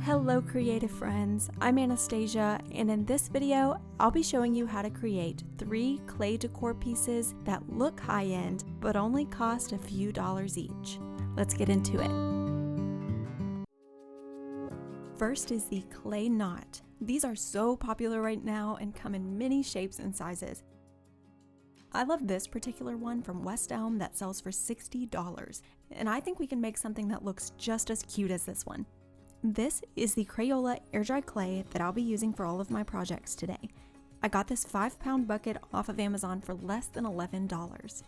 Hello creative friends, I'm Anastasia, and in this video, I'll be showing you how to create 3 clay decor pieces that look high-end, but only cost a few dollars each. Let's get into it. First is the clay knot. These are so popular right now and come in many shapes and sizes. I love this particular one from West Elm that sells for $60, and I think we can make something that looks just as cute as this one. This is the Crayola air dry clay that I'll be using for all of my projects today. I got this 5-pound bucket off of Amazon for less than $11.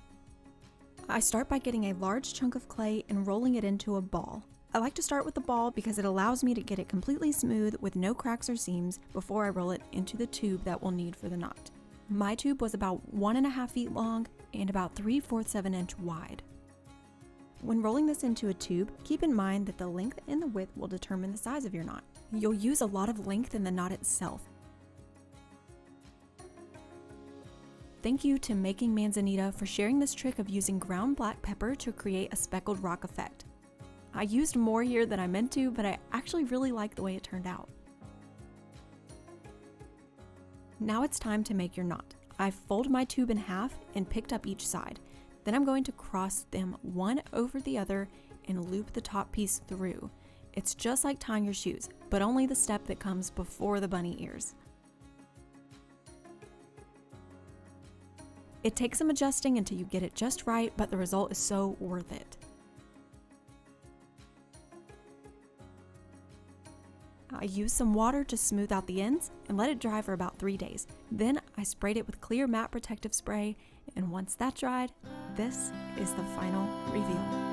I start by getting a large chunk of clay and rolling it into a ball. I like to start with the ball because it allows me to get it completely smooth with no cracks or seams before I roll it into the tube that we'll need for the knot. My tube was about 1.5 feet long and about 3/4 of an inch wide. When rolling this into a tube, keep in mind that the length and the width will determine the size of your knot. You'll use a lot of length in the knot itself. Thank you to Making Manzanita for sharing this trick of using ground black pepper to create a speckled rock effect. I used more here than I meant to, but I actually really like the way it turned out. Now it's time to make your knot. I fold my tube in half and picked up each side. Then I'm going to cross them one over the other and loop the top piece through. It's just like tying your shoes, but only the step that comes before the bunny ears. It takes some adjusting until you get it just right, but the result is so worth it. I used some water to smooth out the ends and let it dry for about 3 days. Then I sprayed it with clear matte protective spray, and once that dried, this is the final reveal.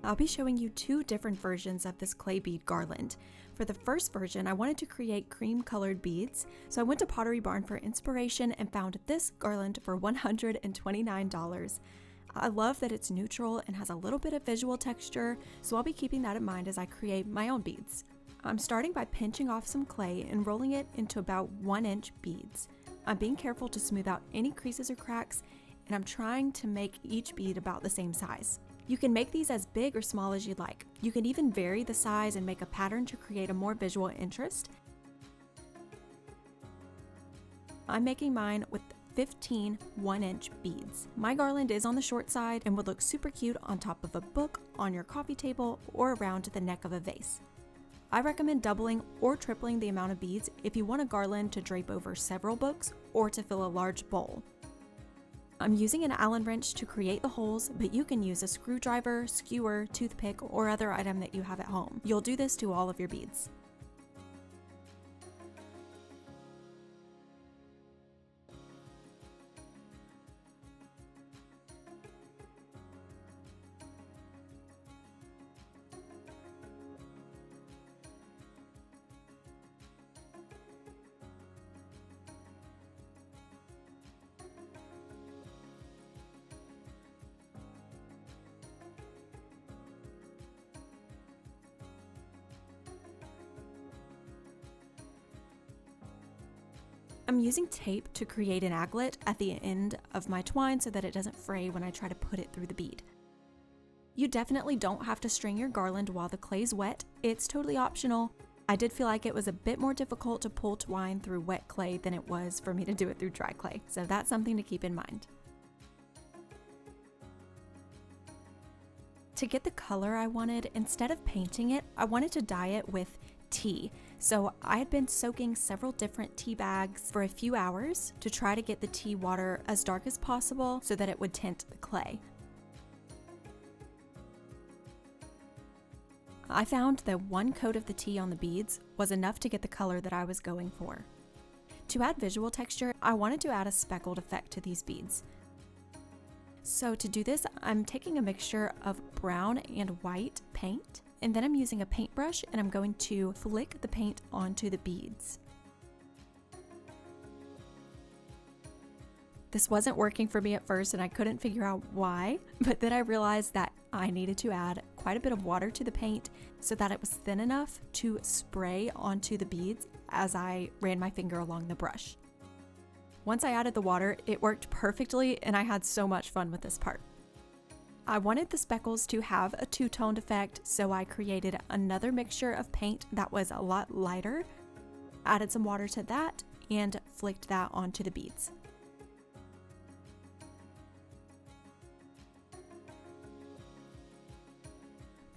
I'll be showing you 2 different versions of this clay bead garland. For the first version, I wanted to create cream colored beads, so I went to Pottery Barn for inspiration and found this garland for $129. I love that it's neutral and has a little bit of visual texture, so I'll be keeping that in mind as I create my own beads. I'm starting by pinching off some clay and rolling it into about 1-inch beads. I'm being careful to smooth out any creases or cracks, and I'm trying to make each bead about the same size. You can make these as big or small as you'd like. You can even vary the size and make a pattern to create a more visual interest. I'm making mine with 15 1-inch beads. My garland is on the short side and would look super cute on top of a book, on your coffee table, or around the neck of a vase. I recommend doubling or tripling the amount of beads if you want a garland to drape over several books or to fill a large bowl. I'm using an Allen wrench to create the holes, but you can use a screwdriver, skewer, toothpick, or other item that you have at home. You'll do this to all of your beads. I'm using tape to create an aglet at the end of my twine so that it doesn't fray when I try to put it through the bead. You definitely don't have to string your garland while the clay's wet. It's totally optional. I did feel like it was a bit more difficult to pull twine through wet clay than it was for me to do it through dry clay, so that's something to keep in mind. To get the color I wanted, instead of painting it, I wanted to dye it with tea. So I had been soaking several different tea bags for a few hours to try to get the tea water as dark as possible so that it would tint the clay. I found that 1 coat of the tea on the beads was enough to get the color that I was going for. To add visual texture, I wanted to add a speckled effect to these beads. So to do this, I'm taking a mixture of brown and white paint And then I'm using a paintbrush and I'm going to flick the paint onto the beads. This wasn't working for me at first and I couldn't figure out why, but then I realized that I needed to add quite a bit of water to the paint so that it was thin enough to spray onto the beads as I ran my finger along the brush. Once I added the water, it worked perfectly and I had so much fun with this part. I wanted the speckles to have a two-toned effect, so I created another mixture of paint that was a lot lighter, added some water to that, and flicked that onto the beads.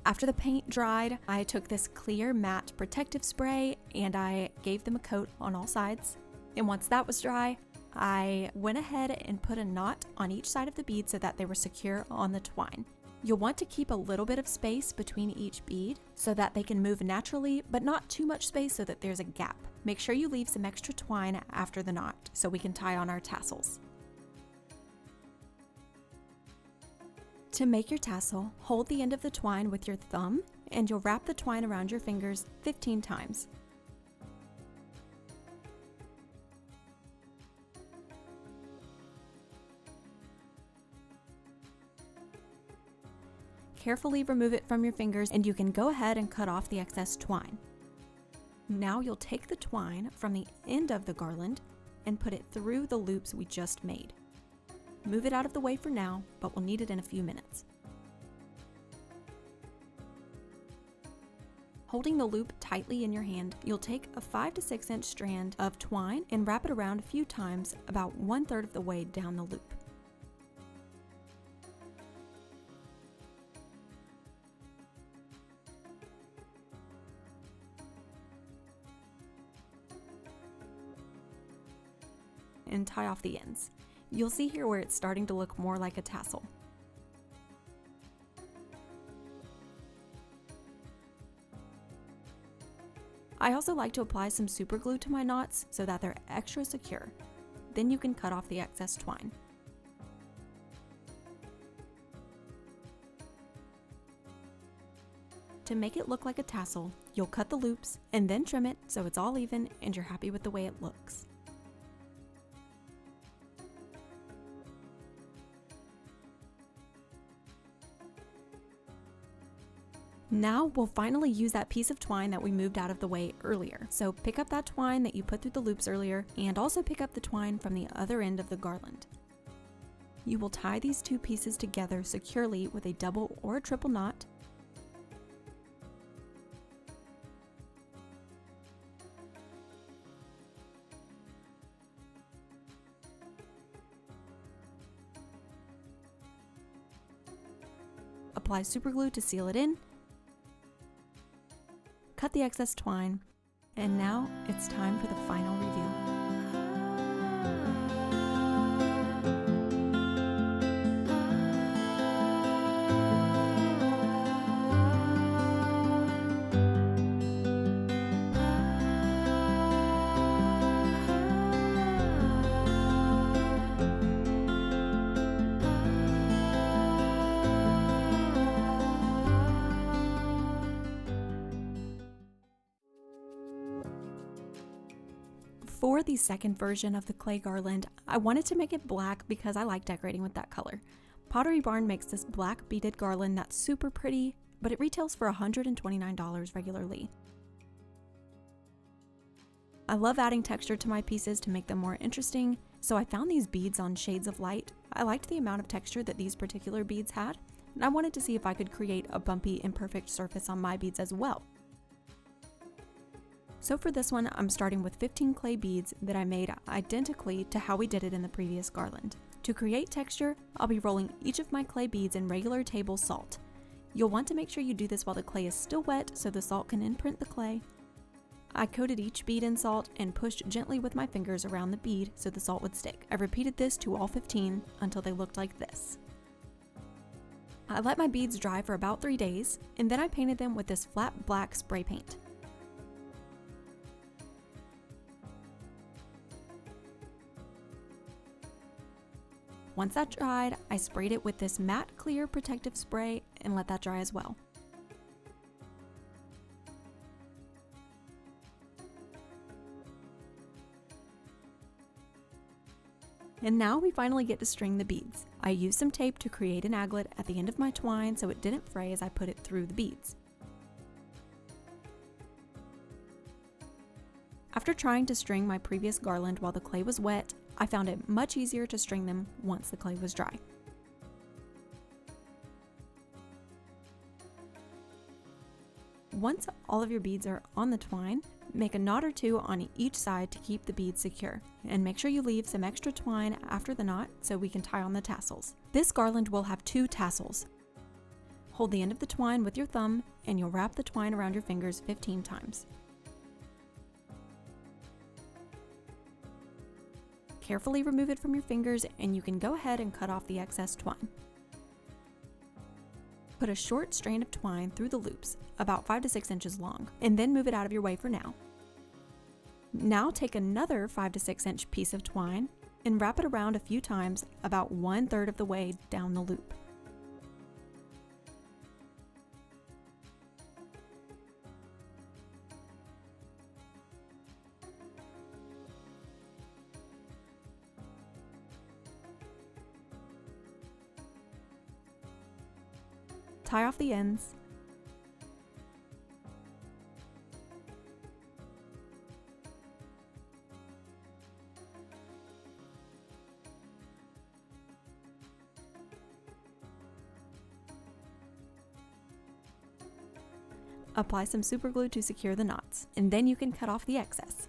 After the paint dried, I took this clear matte protective spray and I gave them a coat on all sides. And once that was dry, I went ahead and put a knot on each side of the bead so that they were secure on the twine. You'll want to keep a little bit of space between each bead so that they can move naturally, but not too much space so that there's a gap. Make sure you leave some extra twine after the knot so we can tie on our tassels. To make your tassel, hold the end of the twine with your thumb and you'll wrap the twine around your fingers 15 times. Carefully remove it from your fingers and you can go ahead and cut off the excess twine. Now you'll take the twine from the end of the garland and put it through the loops we just made. Move it out of the way for now, but we'll need it in a few minutes. Holding the loop tightly in your hand, you'll take a 5 to 6 inch strand of twine and wrap it around a few times, about 1/3 of the way down the loop. And tie off the ends. You'll see here where it's starting to look more like a tassel. I also like to apply some super glue to my knots so that they're extra secure. Then you can cut off the excess twine. To make it look like a tassel, you'll cut the loops and then trim it so it's all even and you're happy with the way it looks. Now we'll finally use that piece of twine that we moved out of the way earlier. So pick up that twine that you put through the loops earlier and also pick up the twine from the other end of the garland. You will tie these two pieces together securely with a double or a triple knot. Apply super glue to seal it in. Cut the excess twine, and now it's time for the final reveal. For the second version of the clay garland, I wanted to make it black because I like decorating with that color. Pottery Barn makes this black beaded garland that's super pretty, but it retails for $129 regularly. I love adding texture to my pieces to make them more interesting, so I found these beads on Shades of Light. I liked the amount of texture that these particular beads had, and I wanted to see if I could create a bumpy, imperfect surface on my beads as well. So for this one, I'm starting with 15 clay beads that I made identically to how we did it in the previous garland. To create texture, I'll be rolling each of my clay beads in regular table salt. You'll want to make sure you do this while the clay is still wet so the salt can imprint the clay. I coated each bead in salt and pushed gently with my fingers around the bead so the salt would stick. I repeated this to all 15 until they looked like this. I let my beads dry for about 3 days, and then I painted them with this flat black spray paint. Once that dried, I sprayed it with this matte clear protective spray and let that dry as well. And now we finally get to string the beads. I used some tape to create an aglet at the end of my twine so it didn't fray as I put it through the beads. After trying to string my previous garland while the clay was wet, I found it much easier to string them once the clay was dry. Once all of your beads are on the twine, make a knot or two on each side to keep the beads secure, and make sure you leave some extra twine after the knot so we can tie on the tassels. This garland will have 2 tassels. Hold the end of the twine with your thumb and you'll wrap the twine around your fingers 15 times. Carefully remove it from your fingers and you can go ahead and cut off the excess twine. Put a short strand of twine through the loops, about 5 to 6 inches long, and then move it out of your way for now. Now take another 5 to 6 inch piece of twine and wrap it around a few times, about 1/3 of the way down the loop. Tie off the ends. Apply some super glue to secure the knots, and then you can cut off the excess.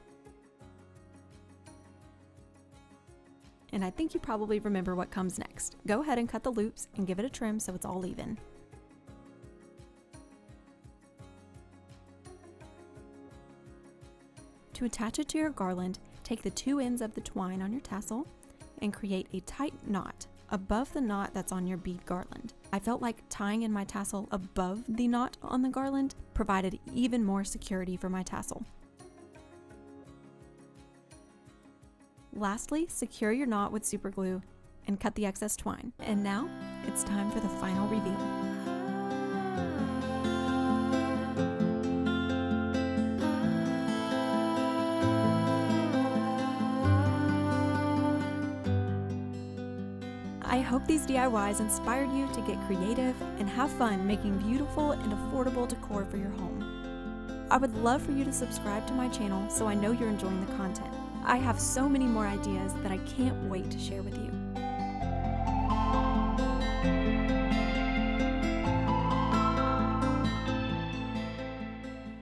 And I think you probably remember what comes next. Go ahead and cut the loops and give it a trim so it's all even. To attach it to your garland, take the 2 ends of the twine on your tassel and create a tight knot above the knot that's on your bead garland. I felt like tying in my tassel above the knot on the garland provided even more security for my tassel. Lastly, secure your knot with super glue and cut the excess twine. And now, it's time for the final reveal. I hope these DIYs inspired you to get creative and have fun making beautiful and affordable decor for your home. I would love for you to subscribe to my channel so I know you're enjoying the content. I have so many more ideas that I can't wait to share with you.